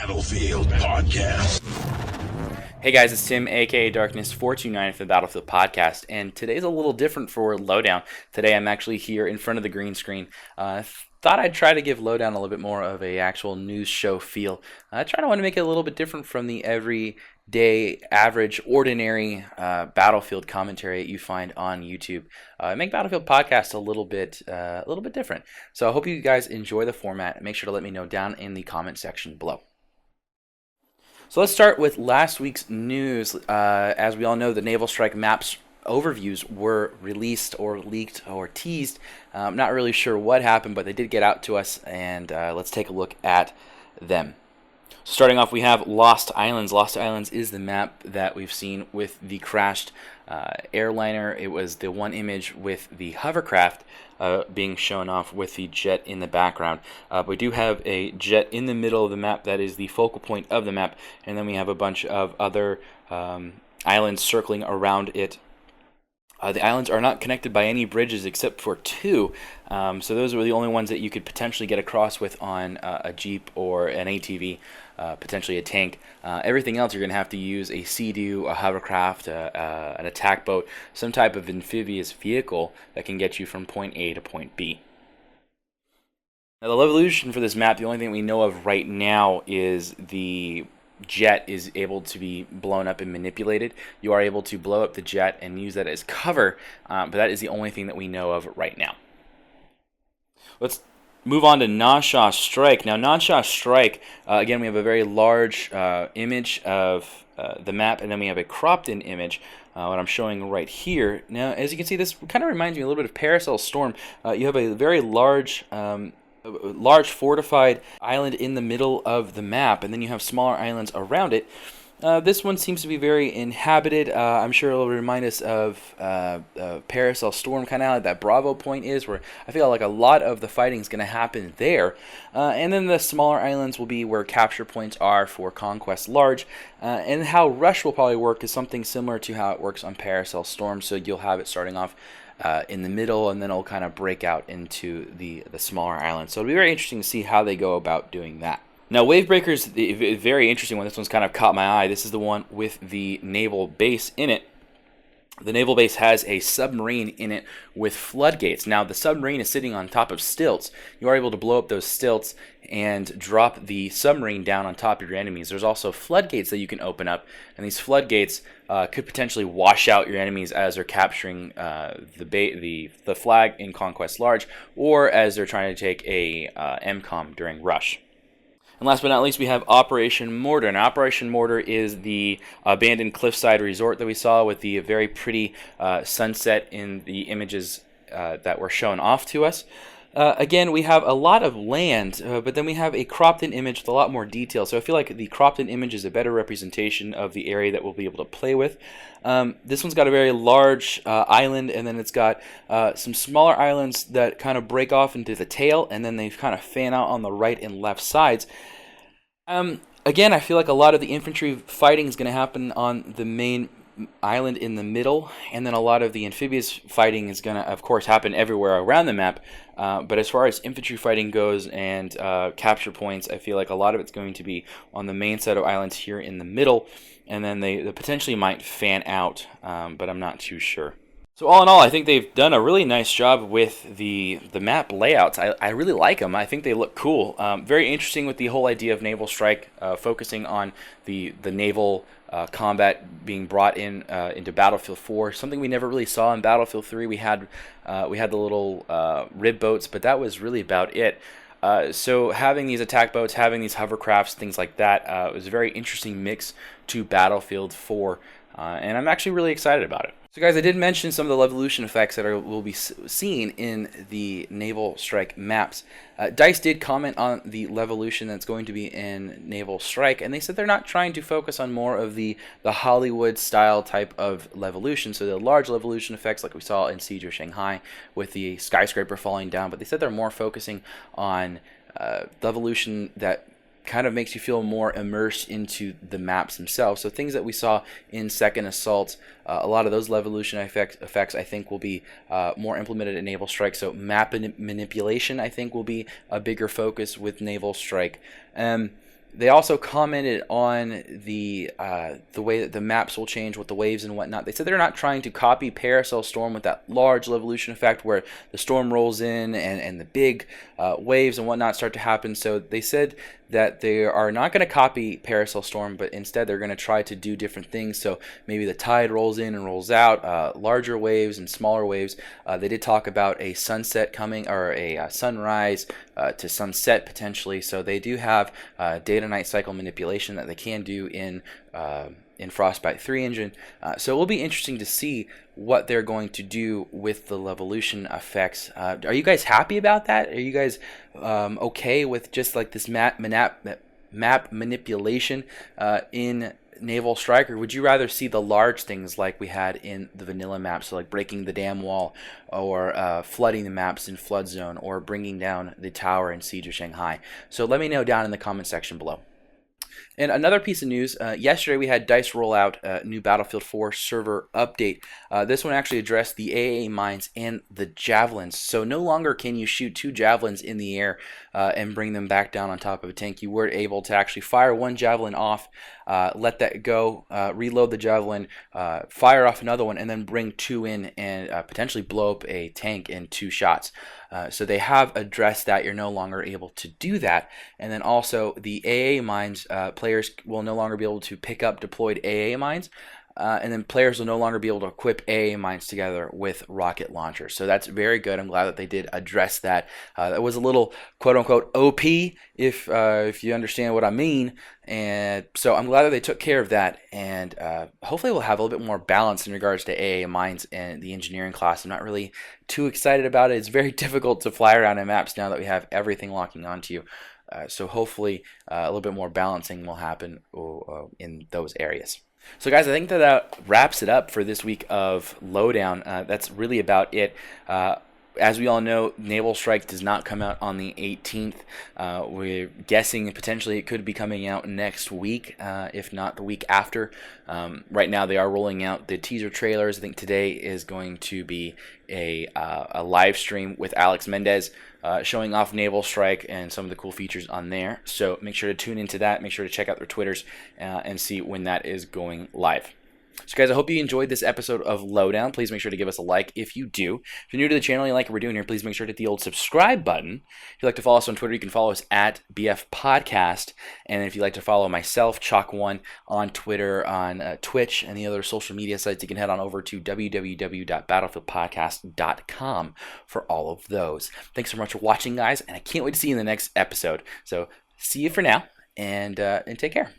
Battlefield Podcast. Hey guys, it's Tim, aka Darkness429 for the Battlefield Podcast, and today's a little different for Lowdown. Today I'm actually here in front of the green screen. Thought I'd try to give Lowdown a little bit more of a actual news show feel. I want to make it a little bit different from the everyday, average, ordinary Battlefield commentary that you find on YouTube. Make Battlefield Podcast a little bit different. So I hope you guys enjoy the format. Make sure to let me know down in the comment section below. So let's start with last week's news. As we all know, the Naval Strike maps overviews were released or leaked or teased. I'm not really sure what happened, but they did get out to us, and let's take a look at them. So starting off, we have Lost Islands. Lost Islands is the map that we've seen with the crashed airliner. It was the one image with the hovercraft being shown off with the jet in the background. We do have a jet in the middle of the map that is the focal point of the map, and then we have a bunch of other islands circling around it. The islands are not connected by any bridges except for two, so those were the only ones that you could potentially get across with on a Jeep or an ATV, potentially a tank. Everything else you're going to have to use a Sea-Doo, a hovercraft, an attack boat, some type of amphibious vehicle that can get you from point A to point B. Now, the evolution for this map, the only thing we know of right now is the jet is able to be blown up and manipulated. You are able to blow up the jet and use that as cover, but that is the only thing that we know of right now. Let's move on to Naval Strike. Now, Naval Strike, again, we have a very large image of the map, and then we have a cropped-in image, what I'm showing right here. Now, as you can see, this kind of reminds me a little bit of Paracel Storm. You have a very large fortified island in the middle of the map, and then you have smaller islands around it. This one seems to be very inhabited. I'm sure it'll remind us of Paracel Storm, kind of like that Bravo point is, where I feel like a lot of the fighting is going to happen there. And then the smaller islands will be where capture points are for Conquest Large. And how Rush will probably work is something similar to how it works on Paracel Storm, so you'll have it starting off in the middle, and then it'll kind of break out into the smaller islands. So it'll be very interesting to see how they go about doing that. Now, Wavebreaker's a very interesting one. This one's kind of caught my eye. This is the one with the naval base in it. The naval base has a submarine in it with floodgates. Now, the submarine is sitting on top of stilts. You are able to blow up those stilts and drop the submarine down on top of your enemies. There's also floodgates that you can open up, and these floodgates could potentially wash out your enemies as they're capturing the flag in Conquest Large, or as they're trying to take a MCOM during Rush. And last but not least, we have Operation Mortar. Now, Operation Mortar is the abandoned cliffside resort that we saw with the very pretty sunset in the images that were shown off to us. Again, we have a lot of land, but then we have a cropped-in image with a lot more detail. So I feel like the cropped-in image is a better representation of the area that we'll be able to play with. This one's got a very large island, and then it's got some smaller islands that kind of break off into the tail, and then they kind of fan out on the right and left sides. Again, I feel like a lot of the infantry fighting is going to happen on the main island in the middle, and then a lot of the amphibious fighting is going to, of course, happen everywhere around the map. But as far as infantry fighting goes and capture points, I feel like a lot of it's going to be on the main set of islands here in the middle, and then they potentially might fan out, but I'm not too sure. So all in all, I think they've done a really nice job with the map layouts. I really like them. I think they look cool. Very interesting with the whole idea of Naval Strike, focusing on the naval combat being brought into Battlefield 4. Something we never really saw in Battlefield 3. We had the little rib boats, but that was really about it. So having these attack boats, having these hovercrafts, things like that, was a very interesting mix to Battlefield 4, and I'm actually really excited about it. So guys, I did mention some of the Levolution effects that will be seen in the Naval Strike maps. DICE did comment on the Levolution that's going to be in Naval Strike, and they said they're not trying to focus on more of the Hollywood style type of Levolution, so the large Levolution effects like we saw in Siege of Shanghai with the skyscraper falling down, but they said they're more focusing on Levolution that kind of makes you feel more immersed into the maps themselves. So things that we saw in Second Assault, a lot of those Levolution effects I think will be more implemented in Naval Strike. So map manipulation I think will be a bigger focus with Naval Strike. They also commented on the way that the maps will change with the waves and whatnot. They said they're not trying to copy Paracel Storm with that large levolution effect where the storm rolls in and the big waves and whatnot start to happen. So they said that they are not going to copy Paracel Storm, but instead they're going to try to do different things. So maybe the tide rolls in and rolls out, larger waves and smaller waves. They did talk about a sunset coming, or a sunrise to sunset potentially. So they do have day-to-night cycle manipulation that they can do in Frostbite 3 engine. So it will be interesting to see what they're going to do with the levolution effects. Are you guys happy about that? Are you guys okay with just like this map manipulation in Naval Strike, or would you rather see the large things like we had in the vanilla map, so like breaking the dam wall, or flooding the maps in Flood Zone, or bringing down the tower in Siege of Shanghai? So let me know down in the comment section below. And another piece of news, yesterday we had DICE roll out a new Battlefield 4 server update. This one actually addressed the AA mines and the javelins. So no longer can you shoot 2 javelins in the air and bring them back down on top of a tank. You were able to actually fire 1 javelin off, let that go, reload the javelin, fire off another one, and then bring 2 in and potentially blow up a tank in 2 shots. So they have addressed that. You're no longer able to do that. And then also the AA mines, players will no longer be able to pick up deployed AA mines. And then players will no longer be able to equip AA mines together with rocket launchers. So that's very good. I'm glad that they did address that. That was a little quote-unquote OP, if you understand what I mean. And so I'm glad that they took care of that. And hopefully we'll have a little bit more balance in regards to AA mines and the engineering class. I'm not really too excited about it. It's very difficult to fly around in maps now that we have everything locking onto you. So hopefully a little bit more balancing will happen in those areas. So guys, I think that wraps it up for this week of Lowdown. That's really about it. As we all know, Naval Strike does not come out on the 18th. We're guessing potentially it could be coming out next week, if not the week after. Right now they are rolling out the teaser trailers. I think today is going to be a live stream with Alex Mendez showing off Naval Strike and some of the cool features on there. So make sure to tune into that. Make sure to check out their Twitters and see when that is going live. So guys, I hope you enjoyed this episode of Lowdown. Please make sure to give us a like if you do. If you're new to the channel and you like what we're doing here, please make sure to hit the old subscribe button. If you'd like to follow us on Twitter, you can follow us at BF Podcast. And if you'd like to follow myself, Chalk1, on Twitter, on Twitch, and the other social media sites, you can head on over to www.battlefieldpodcast.com for all of those. Thanks so much for watching, guys, and I can't wait to see you in the next episode. So see you for now, and take care.